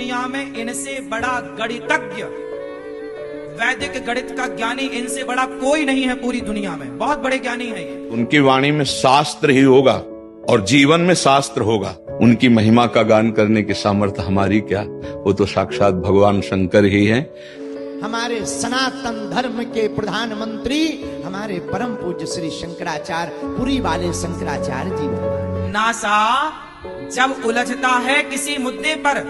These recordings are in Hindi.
दुनिया में इनसे बड़ा गणितज्ञ, वैदिक गणित का ज्ञानी इनसे बड़ा कोई नहीं है पूरी दुनिया में। बहुत बड़े ज्ञानी हैं ये। उनकी वाणी में शास्त्र ही होगा और जीवन में शास्त्र होगा। उनकी महिमा का गान करने की सामर्थ्य हमारी क्या, वो तो साक्षात भगवान शंकर ही हैं। हमारे सनातन धर्म के प्रधानमंत्री हमारे परम पूज्य श्री शंकराचार्य, पुरी वाले शंकराचार्य जी भगवान। नासा जब उलझता है किसी मुद्दे पर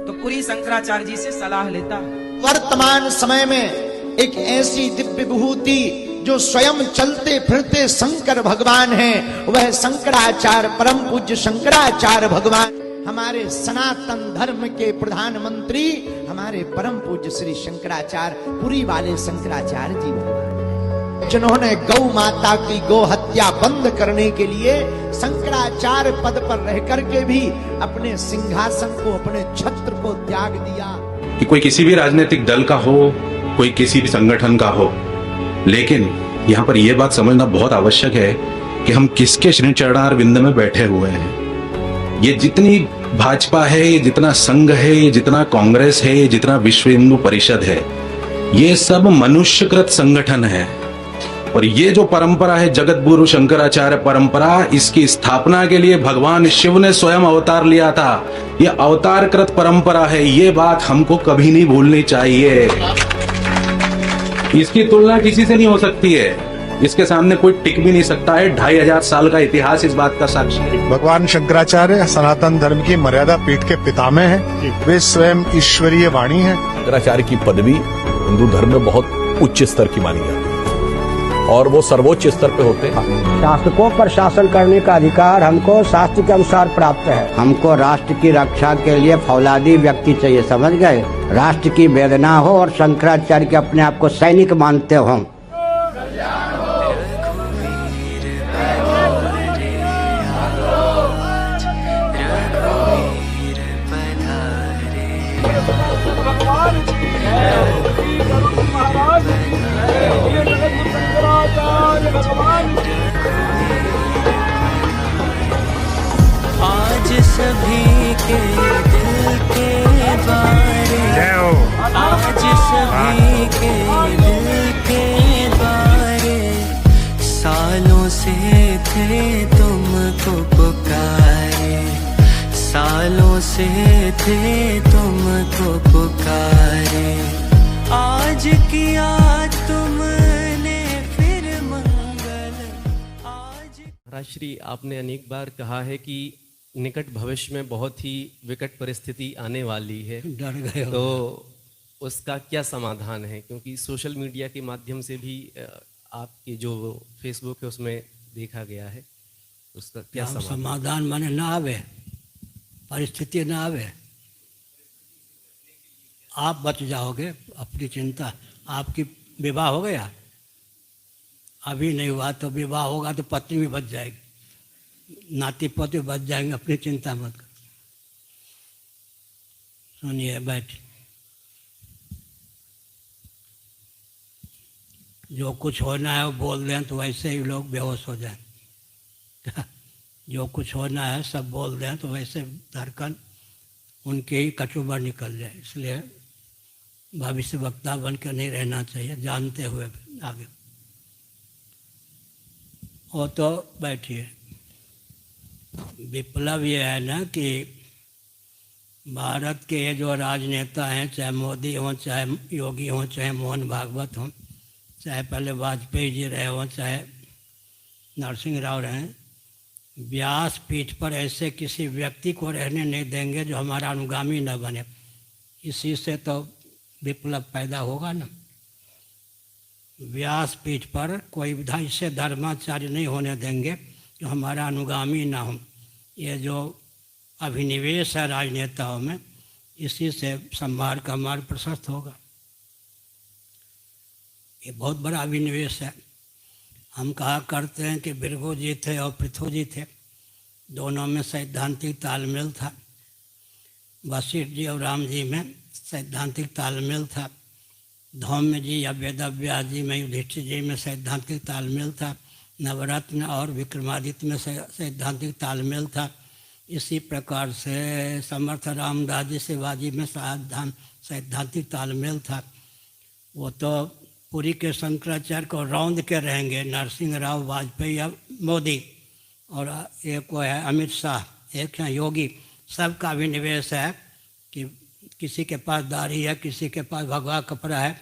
तो पुरी शंकराचार्य जी से सलाह लेता है। वर्तमान समय में एक ऐसी दिव्य विभूति जो स्वयं चलते फिरते शंकर भगवान हैं, वह शंकराचार्य, परम पूज्य शंकराचार्य भगवान हमारे सनातन धर्म के प्रधानमंत्री हमारे परम पूज्य श्री शंकराचार्य, पुरी वाले शंकराचार्य जी भगवान, जिन्होंने गौ माता की गौ हत्या बंद करने के लिए शंकराचार्य पद पर रह करके भी अपने सिंहासन को, अपने छत्र को त्याग दिया। कि कोई किसी भी राजनीतिक दल का हो, कोई किसी भी संगठन का हो, लेकिन यहाँ पर यह बात समझना बहुत आवश्यक है कि हम किसके श्री चरणारविंद में बैठे हुए हैं। ये जितनी भाजपा है, ये जितना संघ है, ये जितना कांग्रेस है, ये जितना विश्व हिंदू परिषद है, ये सब मनुष्यकृत संगठन है। और ये जो परंपरा है जगत गुरु शंकराचार्य परंपरा, इसकी स्थापना के लिए भगवान शिव ने स्वयं अवतार लिया था। ये अवतारकृत परंपरा है, ये बात हमको कभी नहीं भूलनी चाहिए। इसकी तुलना किसी से नहीं हो सकती है, इसके सामने कोई टिक भी नहीं सकता है। 2500 साल का इतिहास इस बात का साक्षी है। भगवान शंकराचार्य सनातन धर्म की मर्यादा पीठ के पितामह हैं। वे स्वयं ईश्वरीय वाणी हैं। शंकराचार्य की पदवी हिंदू धर्म में बहुत उच्च स्तर की मानी जाती है और वो सर्वोच्च स्तर पे होते हैं। शासकों पर शासन करने का अधिकार हमको शास्त्र के अनुसार प्राप्त है। हमको राष्ट्र की रक्षा के लिए फौलादी व्यक्ति चाहिए, समझ गए। राष्ट्र की वेदना हो और शंकराचार्य के अपने आप को सैनिक मानते हो। आज सभी के दिल के द्वारे, आज सभी के दिल के द्वारे, सालों से थे तुमको पुकारे, सालों से थे तुमको पुकारे, आज किया तुमने फिर मंगल। महाराज श्री, आपने अनेक बार कहा है कि निकट भविष्य में बहुत ही विकट परिस्थिति आने वाली है। डर गए हो। तो उसका क्या समाधान है? क्योंकि सोशल मीडिया के माध्यम से भी आपकी जो फेसबुक है उसमें देखा गया है, उसका क्या समाधान माने ना आवे, परिस्थिति ना आवे, आप बच जाओगे, अपनी चिंता। आपकी विवाह हो गया, अभी नहीं हुआ तो विवाह होगा तो पत्नी भी बच जाएगी, नाती पोते बच जाएंगे, अपनी चिंता मत करो। सुनिए, बैठ। जो कुछ होना है वो बोल दें तो वैसे ही लोग बेहोश हो जाए। जो कुछ होना है सब बोल दें तो वैसे धड़कन उनके ही कचूबर निकल जाए। इसलिए भविष्य वक्ता बन के नहीं रहना चाहिए, जानते हुए आगे। वो तो बैठिए। विप्लव ये है ना कि भारत के जो राजनेता हैं, चाहे मोदी हों, चाहे योगी हों, चाहे मोहन भागवत हों, चाहे पहले वाजपेयी जी रहे हों, चाहे नरसिंह राव रहे, व्यास पीठ पर ऐसे किसी व्यक्ति को रहने नहीं देंगे जो हमारा अनुगामी न बने। इसी से तो विप्लव पैदा होगा ना। व्यास पीठ पर कोई विधायक से धर्माचार्य नहीं होने देंगे जो हमारा अनुगामी ना हो। ये जो अभिनिवेश है राजनेताओं में, इसी से संभार का मार्ग प्रशस्त होगा। ये बहुत बड़ा अभिनिवेश है। हम कहा करते हैं कि बिरगो जी थे और पृथु जी थे, दोनों में सैद्धांतिक तालमेल था। वशिष्ठ जी और राम जी में सैद्धांतिक तालमेल था। धौम्य जी या वेदव्यास जी में, युधिष्ठिर जी में सैद्धांतिक तालमेल था। नवरत्न और विक्रमादित्य में सैद्धांतिक तालमेल था। इसी प्रकार से समर्थ रामदास जी शिवाजी में सैद्धांतिक तालमेल था। वो तो पुरी के शंकराचार्य को रौंद के रहेंगे, नरसिंह राव, वाजपेयी या मोदी, और एक वो है अमित शाह, एक है योगी। सबका अभिनिवेश है कि किसी के पास दाढ़ी है, किसी के पास भगवा कपड़ा है,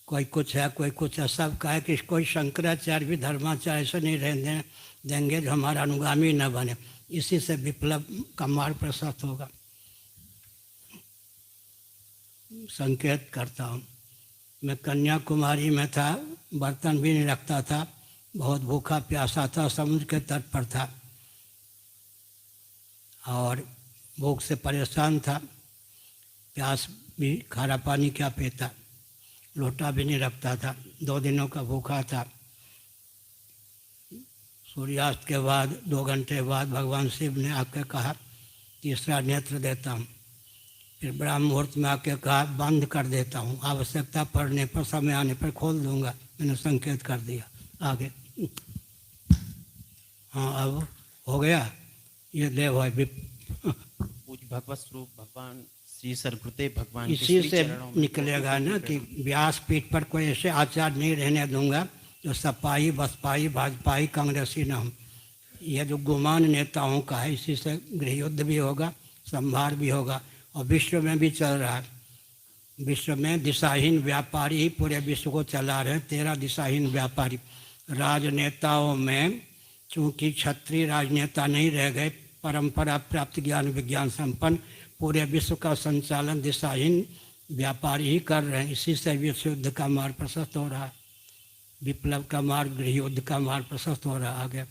कोई कुछ है, कोई कुछ है। सबका है कि कोई शंकराचार्य भी धर्माचार्य से नहीं रहने देंगे जो हमारा अनुगामी न बने। इसी से विप्लव का मार्ग प्रशस्त होगा। संकेत करता हूँ, मैं कन्याकुमारी में था, बर्तन भी नहीं रखता था, बहुत भूखा प्यासा था, समुद्र के तट पर था और भूख से परेशान था, प्यास भी, खारा पानी क्या पीता, लोटा भी नहीं रखता था, 2 दिनों का भूखा था। सूर्यास्त के बाद 2 घंटे बाद भगवान शिव ने आके कहा तीसरा नेत्र देता हूँ। फिर ब्रह्म मुहूर्त में आके कहा बंद कर देता हूँ, आवश्यकता पड़ने पर, समय आने पर खोल दूंगा। मैंने संकेत कर दिया। आगे हाँ, अब हो गया। ये देव है पूज्य भगवत स्वरूप भगवान श्री सरगुरुदेव भगवान इसी से निकलेगा ना कि व्यास पीठ पर कोई ऐसे आचार नहीं रहने दूंगा जो सपाई, बसपाई, भाजपाई, कांग्रेसी न हो। यह जो गुमान नेताओं का है, इसी से गृह युद्ध भी होगा, संभार भी होगा, और विश्व में भी चल रहा है। विश्व में दिशाहीन व्यापारी ही पूरे विश्व को चला रहे हैं, 13 दिशाहीन व्यापारी। राजनेताओं में चूंकि क्षत्रिय राजनेता नहीं रह गए, परंपरा प्राप्त ज्ञान विज्ञान संपन्न, पूरे विश्व का संचालन दिशाहीन व्यापारी ही कर रहे हैं। इसी से विश्व युद्ध का मार्ग प्रशस्त हो रहा है, विप्लव का मार्ग, गृह युद्ध का मार्ग प्रशस्त हो रहा है। आगे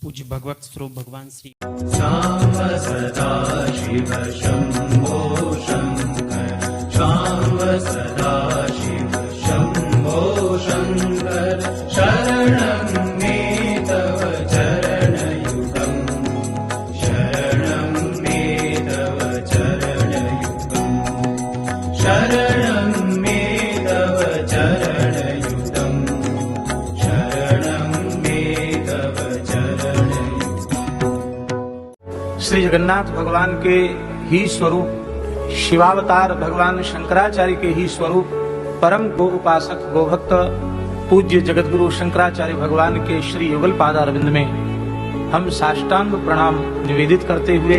पूज्य भगवत स्वरूप भगवान श्री श्याम सदा शिव शंभो शंकर, श्याम सदा शिव शंभो शंकर, शरणं मे तव चरणयुगं, शरणं मे तव चरणयुगं, शरणं मे तव चरणयुगं, शरणं मे तव चरणयुगं। श्री जगन्नाथ भगवान के ही स्वरूप, शिवावतार भगवान शंकराचार्य के ही स्वरूप, परम गो उपासक गोभक्त पूज्य जगतगुरु शंकराचार्य भगवान के श्री युगल पादारविंद में हम साष्टांग प्रणाम निवेदित करते हुए